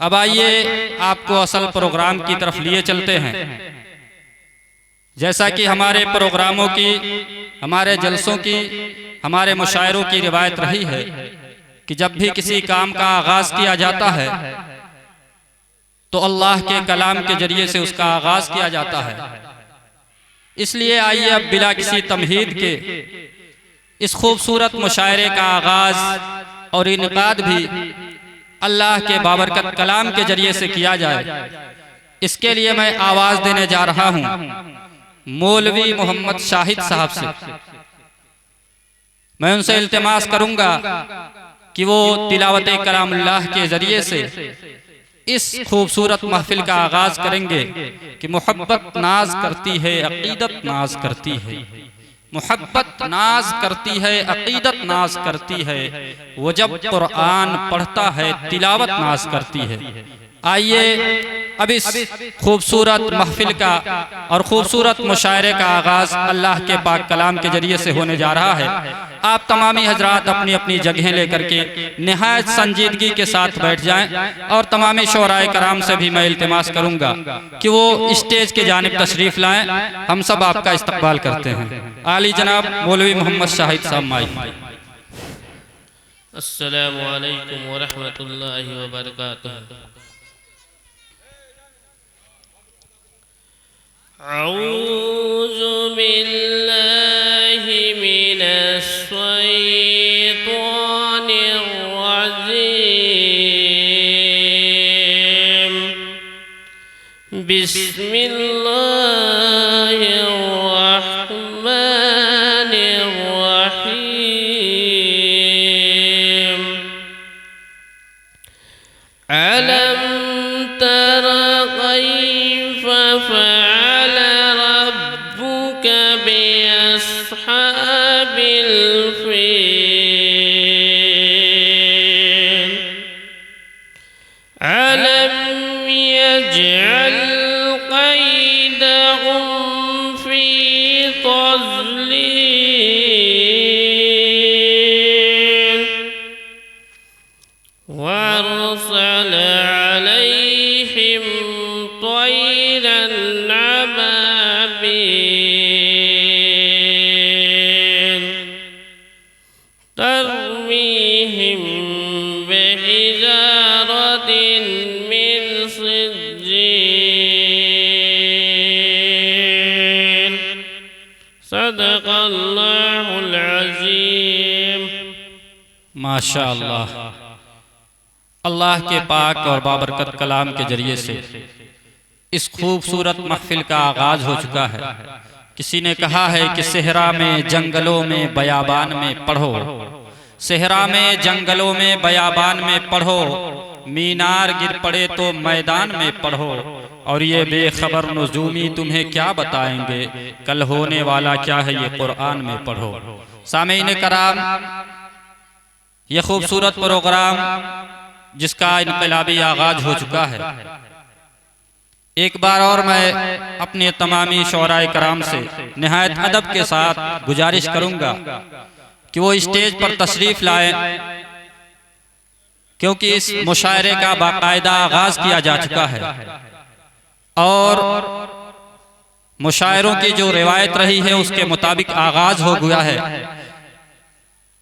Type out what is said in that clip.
अब आइए आपको असल प्रोग्राम की तरफ लिए चलते हैं। जैसा कि हमारे प्रोग्रामों की, हमारे जलसों की, हमारे मुशायरों की रिवायत रही है कि जब भी किसी काम का आगाज किया जाता है तो अल्लाह के कलाम के जरिए से उसका आगाज किया जाता है। इसलिए आइए अब बिला किसी तमहीद के इस खूबसूरत मुशायरे का आगाज और इनकाद भी अल्लाह के बाबरकत कलाम के जरिए से किया जाए। इसके लिए मैं आवाज देने जा रहा हूं मौलवी मोहम्मद शाहिद साहब से। मैं उनसे इल्तिमास करूंगा कि वो तिलावत कलामुल्लाह के जरिए से इस खूबसूरत महफिल का आगाज करेंगे कि मोहब्बत नाज करती है, अकीदत नाज करती है। मोहब्बत नाज करती है, अकीदत नाज करती है। वो जब कुरान पढ़ता है तिलावत नाज करती है। आइए अब इस खूबसूरत महफिल का और खूबसूरत मुशायरे का आगाज अल्लाह के पाक कलाम के जरिए से होने जा रहा है। आप तमामी हजरात अपनी अपनी जगहें लेकर के निहायत संजीदगी के साथ बैठ जाएं और तमामी शोराए कराम से भी मैं इल्तिमास करूंगा कि वो स्टेज के जानिब तशरीफ लाएं। हम सब आपका इस्तकबाल करते हैं। आली जनाब मौलवी मोहम्मद शाहिद साहब माई। अस्सलामु अलैकुम व रहमतुल्लाहि व बरकातुहू। अऊज़ु बिल्लाहि मिनश शैतानिर रजीम। बिस्मिल्लाहिर रहमानिर रहीम। अलम तरा कैफ़ फ़अल रब्बुक बिअस्हाबिल फ़ील। अलम यजअल कैदहुम फ़ी तज़लील। वअरसल अलैहिम तयरन अबाबील तरमीहिम बिहिजारतिन मिन सिज्जील। सदक़ल्लाहुल अज़ीम। माशा अल्लाह। अल्लाह के पाक और बाबरकत कलाम के जरिए से इस खूबसूरत महफिल का आगाज हो चुका है। किसी ने कहा है कि सेहरा में जंगलों में बयाबान में पढ़ो, सेहरा में जंगलों में बयाबान में पढ़ो, मीनार गिर पड़े तो मैदान में पढ़ो, और ये बेखबर नजूमी तुम्हें क्या बताएंगे, कल होने वाला क्या है ये कुरान में पढ़ो। सामीन कराम, ये खूबसूरत प्रोग्राम जिसका इनकलाबी आगाज हो चुका है, एक बार और मैं अपने तमामी शोराए कराम से निहायत अदब के साथ गुजारिश करूंगा कि वो स्टेज पर तशरीफ लाएं, क्योंकि इस मुशायरे का बाकायदा आगाज किया जा चुका है और मुशायरों की जो रिवायत रही है उसके मुताबिक आगाज हो गया है।